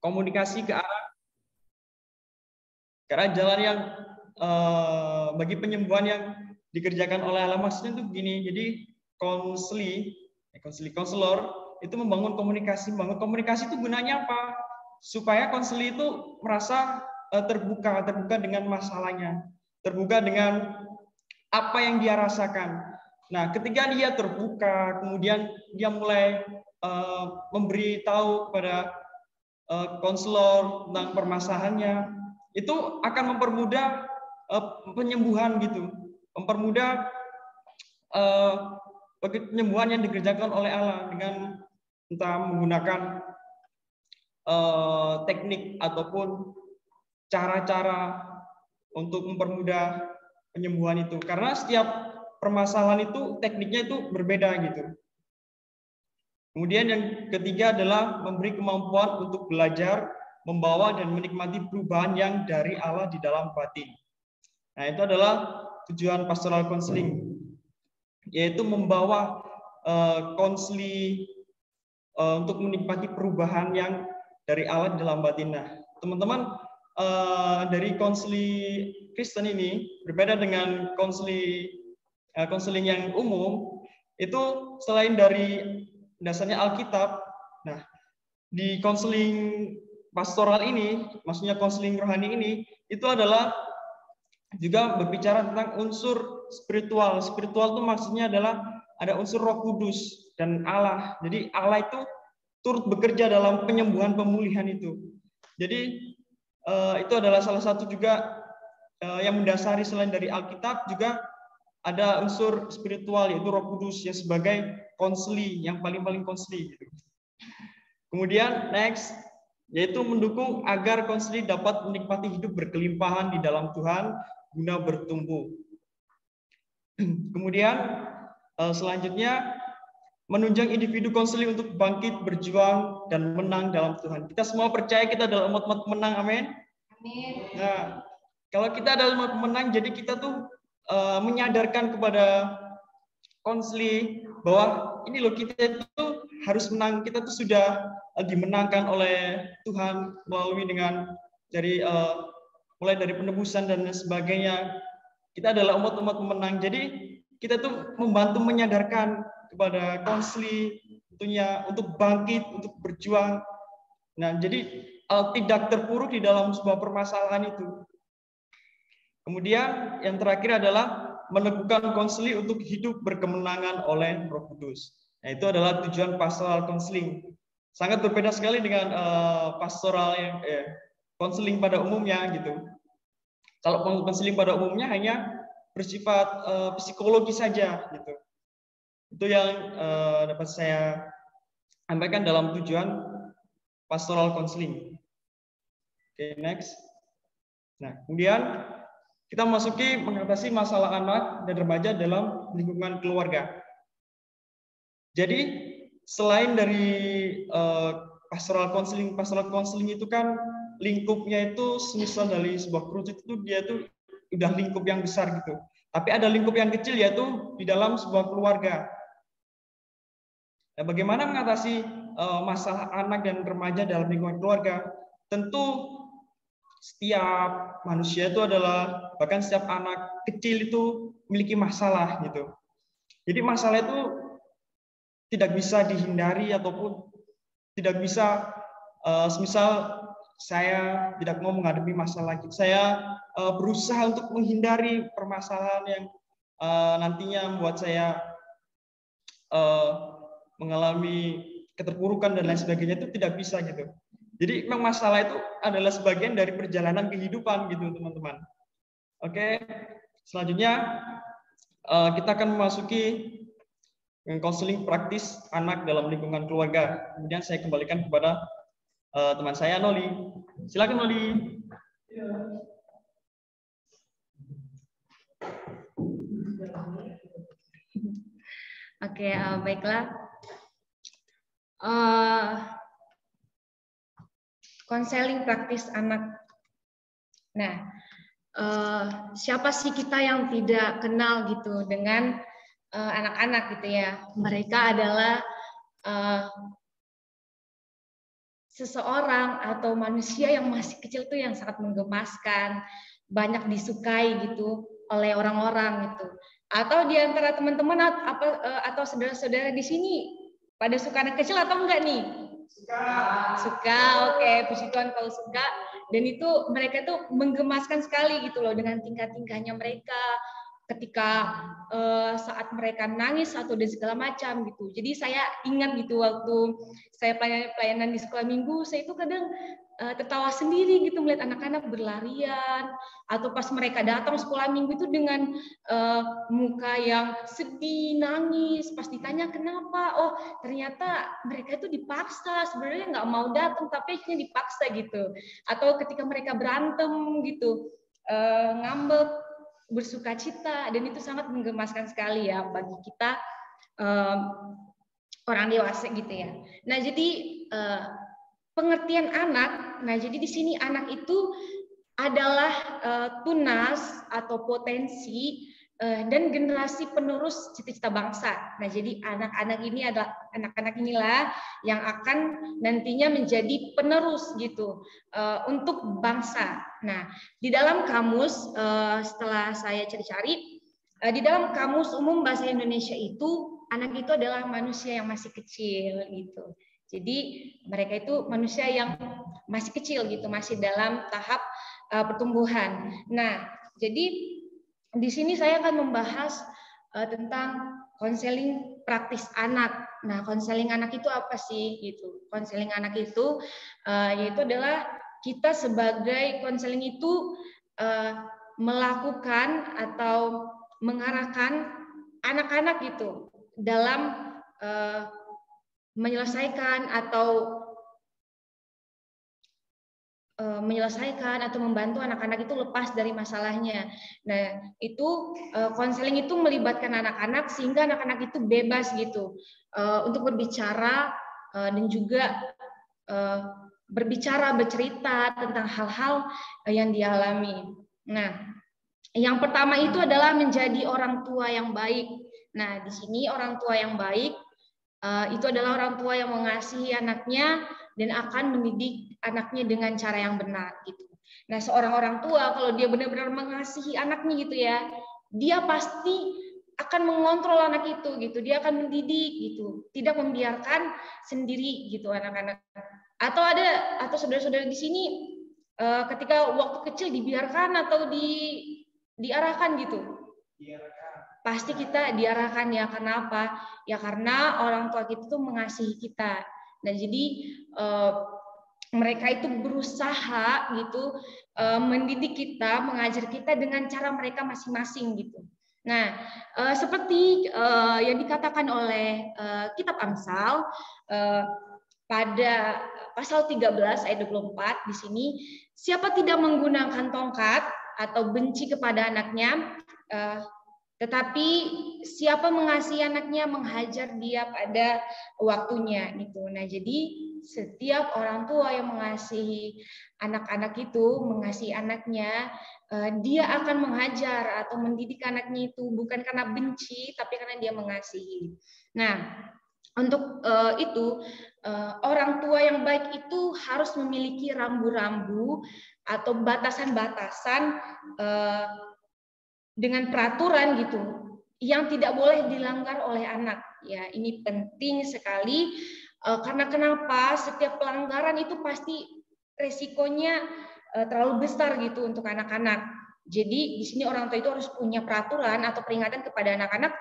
komunikasi ke arah jalan yang bagi penyembuhan yang dikerjakan oleh Allah. Maksudnya itu begini, jadi konselor itu membangun komunikasi. Membangun komunikasi itu gunanya apa? Supaya konseli itu merasa terbuka dengan masalahnya, terbuka dengan apa yang dia rasakan. Nah, ketika dia terbuka, kemudian dia mulai memberitahu kepada konselor tentang permasalahannya, itu akan mempermudah penyembuhan gitu, mempermudah penyembuhan yang dikerjakan oleh Allah dengan entah menggunakan teknik ataupun cara-cara untuk mempermudah penyembuhan itu. Karena setiap permasalahan itu tekniknya itu berbeda gitu. Kemudian yang ketiga adalah memberi kemampuan untuk belajar, membawa dan menikmati perubahan yang dari Allah di dalam batin. Nah, itu adalah tujuan pastoral counseling, yaitu membawa konseli untuk menikmati perubahan yang dari Allah di dalam batin. Nah, teman-teman, dari konseli Kristen ini berbeda dengan konseling yang umum. Itu selain dari dasarnya Alkitab, nah di konseling pastoral ini, maksudnya konseling rohani ini, itu adalah juga berbicara tentang unsur spiritual. Spiritual itu maksudnya adalah ada unsur Roh Kudus dan Allah. Jadi Allah itu turut bekerja dalam penyembuhan pemulihan itu. Jadi itu adalah salah satu juga yang mendasari selain dari Alkitab, juga ada unsur spiritual yaitu Roh Kudus yang sebagai konseli, yang paling konseli gitu. Kemudian next yaitu mendukung agar konseli dapat menikmati hidup berkelimpahan di dalam Tuhan guna bertumbuh. Kemudian selanjutnya menunjang individu konseli untuk bangkit, berjuang dan menang dalam Tuhan. Kita semua percaya kita adalah umat pemenang, amin. Amin. Nah, kalau kita adalah umat pemenang, jadi kita tuh menyadarkan kepada konseli bahwa ini loh, kita itu harus menang. Kita tuh sudah dimenangkan oleh Tuhan melalui dengan mulai dari penebusan dan sebagainya. Kita adalah umat-umat pemenang. Jadi kita tuh membantu menyadarkan kepada konseli tentunya untuk bangkit, untuk berjuang. Nah, jadi tidak terpuruk di dalam sebuah permasalahan itu. Kemudian yang terakhir adalah meneguhkan konseli untuk hidup berkemenangan oleh Roh Kudus. Nah, itu adalah tujuan pastoral counseling. Sangat berbeda sekali dengan pastoral yang konseling pada umumnya gitu. Kalau konseling pada umumnya hanya bersifat psikologi saja gitu. Itu yang dapat saya sampaikan dalam tujuan pastoral counseling. Oke, next. Nah, kemudian kita memasuki mengatasi masalah anak dan remaja dalam lingkungan keluarga. Jadi selain dari pastoral counseling itu kan lingkupnya itu semisal dari sebuah kerucut itu dia tuh udah lingkup yang besar gitu. Tapi ada lingkup yang kecil yaitu di dalam sebuah keluarga. Nah, bagaimana mengatasi masalah anak dan remaja dalam lingkungan keluarga? Tentu setiap manusia itu adalah, bahkan setiap anak kecil itu memiliki masalah gitu. Jadi masalah itu tidak bisa dihindari ataupun tidak bisa semisal saya tidak mau menghadapi masalah itu, saya berusaha untuk menghindari permasalahan yang nantinya membuat saya mengalami keterpurukan dan lain sebagainya, itu tidak bisa gitu. Jadi memang masalah itu adalah sebagian dari perjalanan kehidupan gitu teman-teman. Oke, selanjutnya kita akan memasuki konseling praktis anak dalam lingkungan keluarga. Kemudian saya kembalikan kepada teman saya Noli. Silakan Noli. Oke, baiklah. Konseling praktis anak. Nah, siapa sih kita yang tidak kenal gitu dengan anak-anak gitu ya? Mereka adalah seseorang atau manusia yang masih kecil tuh yang sangat menggemaskan, banyak disukai gitu oleh orang-orang gitu. Atau di antara teman-teman atau saudara-saudara di sini pada suka anak kecil atau enggak nih? Suka, oke, puji Tuhan kalau suka. Dan itu mereka tuh menggemaskan sekali gitu loh dengan tingkah-tingkahnya mereka ketika saat mereka nangis atau dan segala macam gitu. Jadi saya ingat gitu waktu saya pelayanan di sekolah minggu, saya itu kadang tertawa sendiri gitu melihat anak-anak berlarian, atau pas mereka datang sekolah minggu itu dengan muka yang sedih, nangis. Pas ditanya kenapa, oh ternyata mereka itu dipaksa, sebenarnya nggak mau datang tapi akhirnya dipaksa gitu. Atau ketika mereka berantem gitu, ngambek, bersukacita, dan itu sangat menggemaskan sekali ya bagi kita orang dewasa gitu ya. Nah jadi pengertian anak, nah jadi di sini anak itu adalah tunas atau potensi dan generasi penerus cita-cita bangsa. Nah jadi anak-anak ini adalah anak-anak inilah yang akan nantinya menjadi penerus gitu untuk bangsa. Nah di dalam kamus setelah saya cari-cari, di dalam kamus umum bahasa Indonesia itu anak itu adalah manusia yang masih kecil gitu. Jadi mereka itu manusia yang masih kecil gitu, masih dalam tahap pertumbuhan. Nah, jadi di sini saya akan membahas tentang konseling praktis anak. Nah, konseling anak itu apa sih gitu? Konseling anak itu yaitu adalah kita sebagai konseling itu melakukan atau mengarahkan anak-anak gitu dalam menyelesaikan atau membantu anak-anak itu lepas dari masalahnya. Nah, itu konseling itu melibatkan anak-anak sehingga anak-anak itu bebas gitu untuk berbicara dan juga bercerita tentang hal-hal yang dialami. Nah, yang pertama itu adalah menjadi orang tua yang baik. Nah, di sini orang tua yang baik itu adalah orang tua yang mengasihi anaknya dan akan mendidik anaknya dengan cara yang benar gitu. Nah, seorang orang tua kalau dia benar-benar mengasihi anaknya gitu ya, dia pasti akan mengontrol anak itu gitu. Dia akan mendidik gitu, tidak membiarkan sendiri gitu anak-anak. Atau saudara-saudara di sini ketika waktu kecil dibiarkan atau diarahkan gitu. Pasti kita diarahkan ya, karena apa? Ya karena orang tua kita tuh mengasihi kita. Nah jadi mereka itu berusaha gitu mendidik kita, mengajar kita dengan cara mereka masing-masing gitu. Nah seperti yang dikatakan oleh kitab Amsal pada pasal 13 ayat 24 di sini, siapa tidak menggunakan tongkat atau benci kepada anaknya, tetapi siapa mengasihi anaknya menghajar dia pada waktunya gitu. Nah, jadi setiap orang tua yang mengasihi anak-anak itu, mengasihi anaknya, dia akan menghajar atau mendidik anaknya itu bukan karena benci, tapi karena dia mengasihi. Nah, untuk itu orang tua yang baik itu harus memiliki rambu-rambu atau batasan-batasan dengan peraturan gitu yang tidak boleh dilanggar oleh anak ya. Ini penting sekali karena kenapa? Setiap pelanggaran itu pasti resikonya terlalu besar gitu untuk anak-anak. Jadi di sini orang tua itu harus punya peraturan atau peringatan kepada anak-anak